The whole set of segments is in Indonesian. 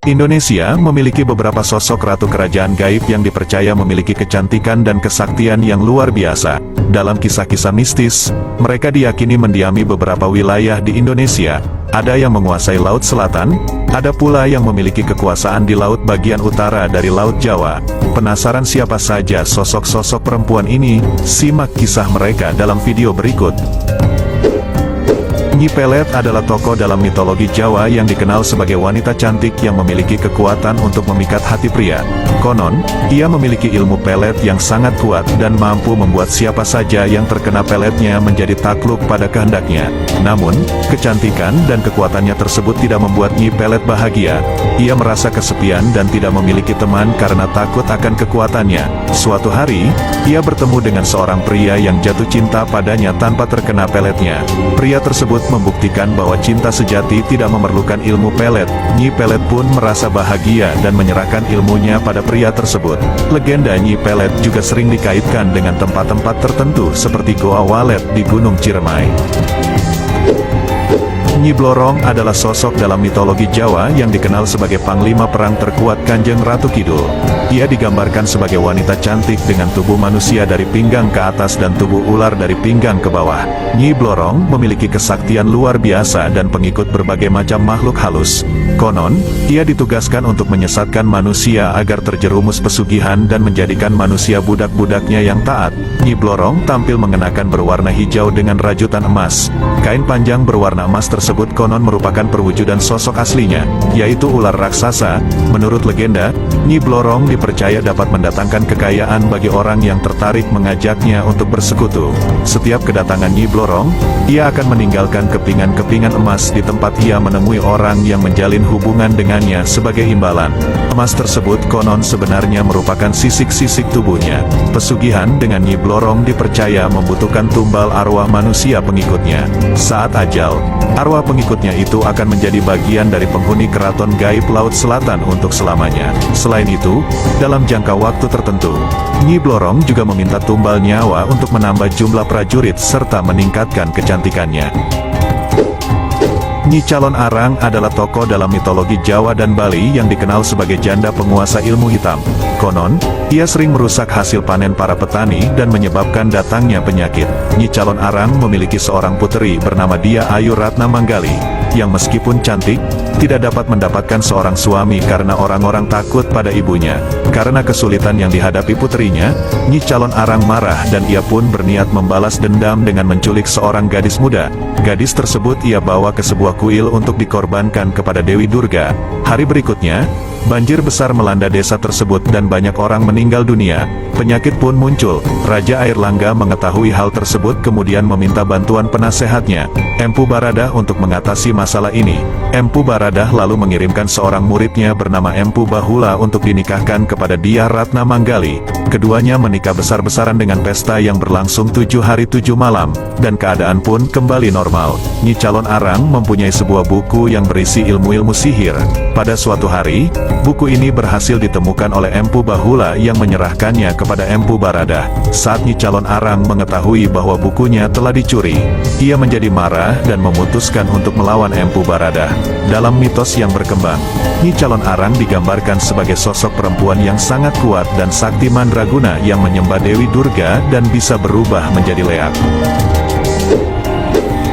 Indonesia memiliki beberapa sosok ratu kerajaan gaib yang dipercaya memiliki kecantikan dan kesaktian yang luar biasa. Dalam kisah-kisah mistis, mereka diyakini mendiami beberapa wilayah di Indonesia. Ada yang menguasai Laut Selatan, ada pula yang memiliki kekuasaan di laut bagian utara dari Laut Jawa. Penasaran siapa saja sosok-sosok perempuan ini? Simak kisah mereka dalam video berikut. Nyi Pelet adalah tokoh dalam mitologi Jawa yang dikenal sebagai wanita cantik yang memiliki kekuatan untuk memikat hati pria. Konon, ia memiliki ilmu pelet yang sangat kuat dan mampu membuat siapa saja yang terkena peletnya menjadi takluk pada kehendaknya. Namun, kecantikan dan kekuatannya tersebut tidak membuat Nyi Pelet bahagia. Ia merasa kesepian dan tidak memiliki teman karena takut akan kekuatannya. Suatu hari, ia bertemu dengan seorang pria yang jatuh cinta padanya tanpa terkena peletnya. Pria tersebut membuktikan bahwa cinta sejati tidak memerlukan ilmu pelet. Nyi Pelet pun merasa bahagia dan menyerahkan ilmunya pada pria tersebut. Legenda Nyi Pelet juga sering dikaitkan dengan tempat-tempat tertentu seperti Goa Walet di Gunung Ciremai. Nyi Blorong adalah sosok dalam mitologi Jawa yang dikenal sebagai panglima perang terkuat Kanjeng Ratu Kidul. Ia digambarkan sebagai wanita cantik dengan tubuh manusia dari pinggang ke atas dan tubuh ular dari pinggang ke bawah. Nyi Blorong memiliki kesaktian luar biasa dan pengikut berbagai macam makhluk halus. Konon, ia ditugaskan untuk menyesatkan manusia agar terjerumus pesugihan dan menjadikan manusia budak-budaknya yang taat. Nyi Blorong tampil mengenakan berwarna hijau dengan rajutan emas. Kain panjang berwarna emas tersebut konon merupakan perwujudan sosok aslinya, yaitu ular raksasa. Menurut legenda, Nyi Blorong dipercaya dapat mendatangkan kekayaan bagi orang yang tertarik mengajaknya untuk bersekutu. Setiap kedatangan Nyi Blorong, ia akan meninggalkan kepingan-kepingan emas di tempat ia menemui orang yang menjalin hubungan dengannya sebagai imbalan. Emas tersebut konon sebenarnya merupakan sisik-sisik tubuhnya. Pesugihan dengan Nyi Blorong dipercaya membutuhkan tumbal arwah manusia pengikutnya. Saat ajal, arwah pengikutnya itu akan menjadi bagian dari penghuni keraton gaib Laut Selatan untuk selamanya. Selain itu, dalam jangka waktu tertentu, Nyi Blorong juga meminta tumbal nyawa untuk menambah jumlah prajurit serta meningkatkan kecantikannya. Nyi Calon Arang adalah tokoh dalam mitologi Jawa dan Bali yang dikenal sebagai janda penguasa ilmu hitam. Konon, ia sering merusak hasil panen para petani dan menyebabkan datangnya penyakit. Nyi Calon Arang memiliki seorang puteri bernama Dia Ayu Ratna Manggali, yang meskipun cantik, tidak dapat mendapatkan seorang suami karena orang-orang takut pada ibunya. Karena kesulitan yang dihadapi puterinya, Nyi Calon Arang marah dan ia pun berniat membalas dendam dengan menculik seorang gadis muda. Gadis tersebut ia bawa ke sebuah kuil untuk dikorbankan kepada Dewi Durga. Hari berikutnya, banjir besar melanda desa tersebut dan banyak orang meninggal dunia. Penyakit pun muncul. Raja Airlangga mengetahui hal tersebut kemudian meminta bantuan penasehatnya, Empu Baradah, untuk mengatasi masalah ini. Empu Baradah lalu mengirimkan seorang muridnya bernama Empu Bahula untuk dinikahkan kepada Dia Ratna Manggali. Keduanya menikah besar-besaran dengan pesta yang berlangsung 7 hari 7 malam, dan keadaan pun kembali normal. Nyi Calon Arang mempunyai sebuah buku yang berisi ilmu-ilmu sihir. Pada suatu hari, buku ini berhasil ditemukan oleh Empu Bahula yang menyerahkannya kepada Empu Baradah. Saat Nyi Calon Arang mengetahui bahwa bukunya telah dicuri, ia menjadi marah dan memutuskan untuk melawan Empu Baradah. Dalam mitos yang berkembang, Nyi Calon Arang digambarkan sebagai sosok perempuan yang sangat kuat dan sakti mandraguna yang menyembah Dewi Durga dan bisa berubah menjadi leak.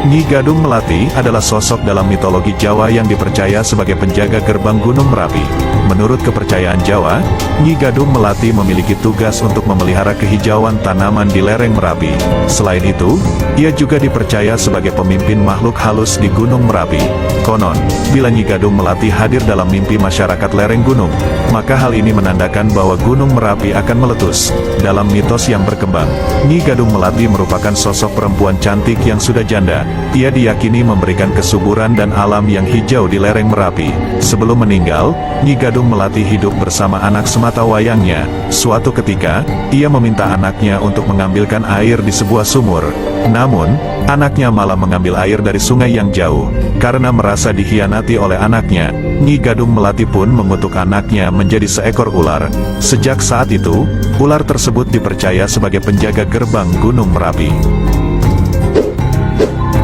Nyi Gadung Melati adalah sosok dalam mitologi Jawa yang dipercaya sebagai penjaga gerbang Gunung Merapi. Menurut kepercayaan Jawa, Nyi Gadung Melati memiliki tugas untuk memelihara kehijauan tanaman di lereng Merapi. Selain itu, ia juga dipercaya sebagai pemimpin makhluk halus di Gunung Merapi. Konon, bila Nyi Gadung Melati hadir dalam mimpi masyarakat lereng gunung, maka hal ini menandakan bahwa Gunung Merapi akan meletus. Dalam mitos yang berkembang, Nyi Gadung Melati merupakan sosok perempuan cantik yang sudah janda. Ia diyakini memberikan kesuburan dan alam yang hijau di lereng Merapi. Sebelum meninggal, Nyi Gadung Melati hidup bersama anak sematawayangnya. Suatu ketika, ia meminta anaknya untuk mengambilkan air di sebuah sumur. Namun, anaknya malah mengambil air dari sungai yang jauh. Karena merasa dikhianati oleh anaknya, Nyi Gadung Melati pun mengutuk anaknya menjadi seekor ular. Sejak saat itu, ular tersebut dipercaya sebagai penjaga gerbang Gunung Merapi.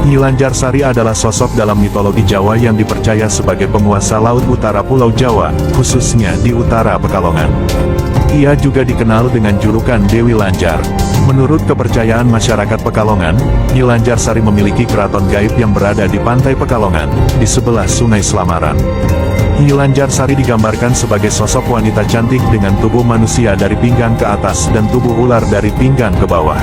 Nyi Lanjarsari adalah sosok dalam mitologi Jawa yang dipercaya sebagai penguasa laut utara Pulau Jawa, khususnya di utara Pekalongan. Ia juga dikenal dengan julukan Dewi Lanjar. Menurut kepercayaan masyarakat Pekalongan, Nyi Lanjarsari memiliki keraton gaib yang berada di pantai Pekalongan, di sebelah Sungai Slamaran. Nyi Lanjarsari digambarkan sebagai sosok wanita cantik dengan tubuh manusia dari pinggang ke atas dan tubuh ular dari pinggang ke bawah.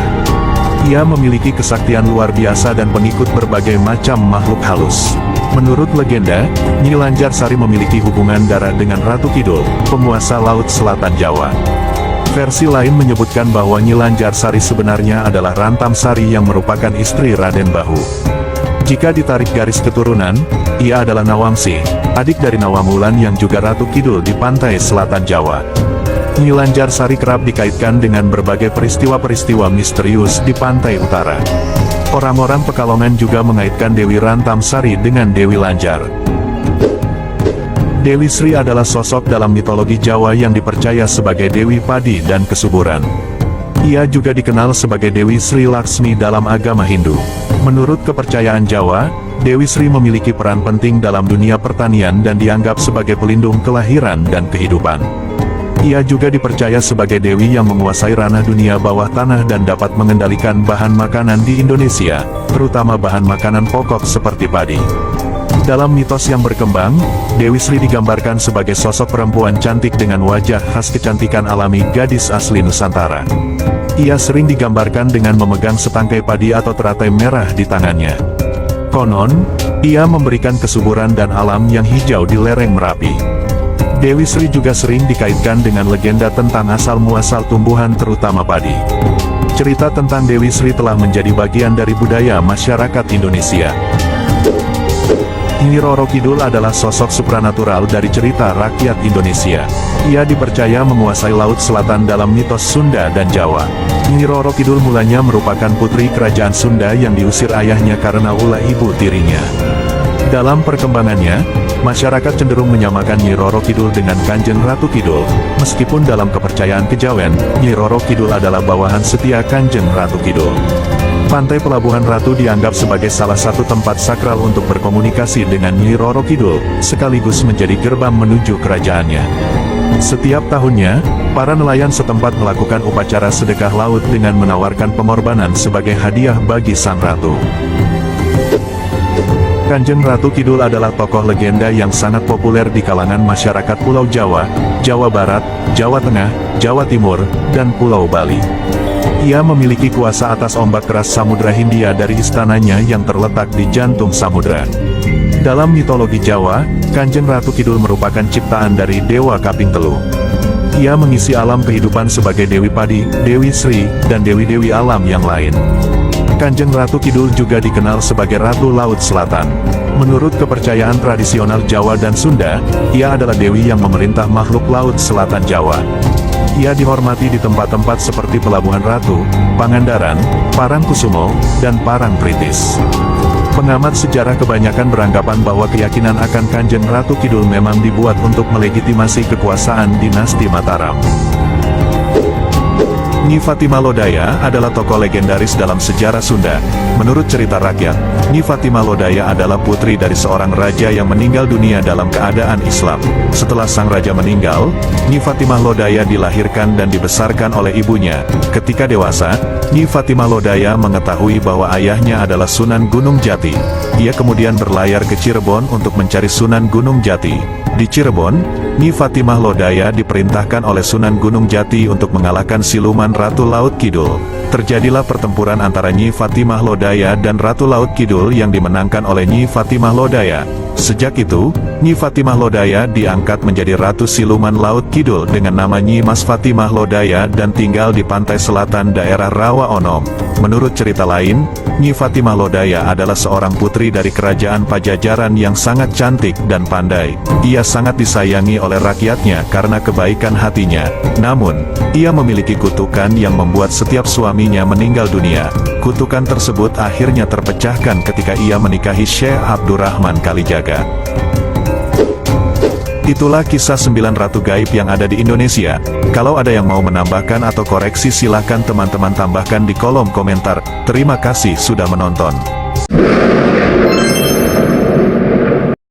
Ia memiliki kesaktian luar biasa dan pengikut berbagai macam makhluk halus. Menurut legenda, Nyi Lanjarsari memiliki hubungan darah dengan Ratu Kidul, penguasa Laut Selatan Jawa. Versi lain menyebutkan bahwa Nyi Lanjarsari sebenarnya adalah Rantam Sari yang merupakan istri Raden Bahu. Jika ditarik garis keturunan, ia adalah Nawangsi, adik dari Nawangwulan yang juga Ratu Kidul di pantai selatan Jawa. Nyi Lanjarsari kerap dikaitkan dengan berbagai peristiwa-peristiwa misterius di pantai utara. Orang-orang Pekalongan juga mengaitkan Dewi Rantam Sari dengan Dewi Lanjar. Dewi Sri adalah sosok dalam mitologi Jawa yang dipercaya sebagai Dewi Padi dan Kesuburan. Ia juga dikenal sebagai Dewi Sri Laksmi dalam agama Hindu. Menurut kepercayaan Jawa, Dewi Sri memiliki peran penting dalam dunia pertanian dan dianggap sebagai pelindung kelahiran dan kehidupan. Ia juga dipercaya sebagai dewi yang menguasai ranah dunia bawah tanah dan dapat mengendalikan bahan makanan di Indonesia, terutama bahan makanan pokok seperti padi. Dalam mitos yang berkembang, Dewi Sri digambarkan sebagai sosok perempuan cantik dengan wajah khas kecantikan alami gadis asli Nusantara. Ia sering digambarkan dengan memegang setangkai padi atau teratai merah di tangannya. Konon, ia memberikan kesuburan dan alam yang hijau di lereng Merapi. Dewi Sri juga sering dikaitkan dengan legenda tentang asal-muasal tumbuhan terutama padi. Cerita tentang Dewi Sri telah menjadi bagian dari budaya masyarakat Indonesia. Nyi Roro Kidul adalah sosok supranatural dari cerita rakyat Indonesia. Ia dipercaya menguasai Laut Selatan dalam mitos Sunda dan Jawa. Nyi Roro Kidul mulanya merupakan putri kerajaan Sunda yang diusir ayahnya karena ulah ibu tirinya. Dalam perkembangannya, masyarakat cenderung menyamakan Nyi Roro Kidul dengan Kanjeng Ratu Kidul. Meskipun dalam kepercayaan kejawen, Nyi Roro Kidul adalah bawahan setia Kanjeng Ratu Kidul. Pantai Pelabuhan Ratu dianggap sebagai salah satu tempat sakral untuk berkomunikasi dengan Nyi Roro Kidul, sekaligus menjadi gerbang menuju kerajaannya. Setiap tahunnya, para nelayan setempat melakukan upacara sedekah laut dengan menawarkan pengorbanan sebagai hadiah bagi sang ratu. Kanjeng Ratu Kidul adalah tokoh legenda yang sangat populer di kalangan masyarakat Pulau Jawa, Jawa Barat, Jawa Tengah, Jawa Timur, dan Pulau Bali. Ia memiliki kuasa atas ombak keras Samudra Hindia dari istananya yang terletak di jantung samudra. Dalam mitologi Jawa, Kanjeng Ratu Kidul merupakan ciptaan dari Dewa Kaping Telu. Ia mengisi alam kehidupan sebagai Dewi Padi, Dewi Sri, dan dewi-dewi alam yang lain. Kanjeng Ratu Kidul juga dikenal sebagai Ratu Laut Selatan. Menurut kepercayaan tradisional Jawa dan Sunda, ia adalah dewi yang memerintah makhluk Laut Selatan Jawa. Ia dihormati di tempat-tempat seperti Pelabuhan Ratu, Pangandaran, Parangkusumo, dan Parangtritis. Pengamat sejarah kebanyakan beranggapan bahwa keyakinan akan Kanjeng Ratu Kidul memang dibuat untuk melegitimasi kekuasaan dinasti Mataram. Nyi Fatimah Lodaya adalah tokoh legendaris dalam sejarah Sunda. Menurut cerita rakyat, Nyi Fatimah Lodaya adalah putri dari seorang raja yang meninggal dunia dalam keadaan Islam. Setelah sang raja meninggal, Nyi Fatimah Lodaya dilahirkan dan dibesarkan oleh ibunya. Ketika dewasa, Nyi Fatimah Lodaya mengetahui bahwa ayahnya adalah Sunan Gunung Jati. Ia kemudian berlayar ke Cirebon untuk mencari Sunan Gunung Jati. Di Cirebon, Nyi Fatimah Lodaya diperintahkan oleh Sunan Gunung Jati untuk mengalahkan siluman Ratu Laut Kidul. Terjadilah pertempuran antara Nyi Fatimah Lodaya dan Ratu Laut Kidul yang dimenangkan oleh Nyi Fatimah Lodaya. Sejak itu, Nyi Fatimah Lodaya diangkat menjadi Ratu Siluman Laut Kidul dengan nama Nyi Mas Fatimah Lodaya dan tinggal di pantai selatan daerah Rawa Onom. Menurut cerita lain, Nyi Fatimah Lodaya adalah seorang putri dari kerajaan Pajajaran yang sangat cantik dan pandai. Ia sangat disayangi oleh rakyatnya karena kebaikan hatinya. Namun, ia memiliki kutukan yang membuat setiap suaminya meninggal dunia. Kutukan tersebut akhirnya terpecahkan ketika ia menikahi Syekh Abdurrahman Kalijaga. Itulah kisah 9 ratu gaib yang ada di Indonesia. Kalau ada yang mau menambahkan atau koreksi silahkan teman-teman tambahkan di kolom komentar. Terima kasih sudah menonton.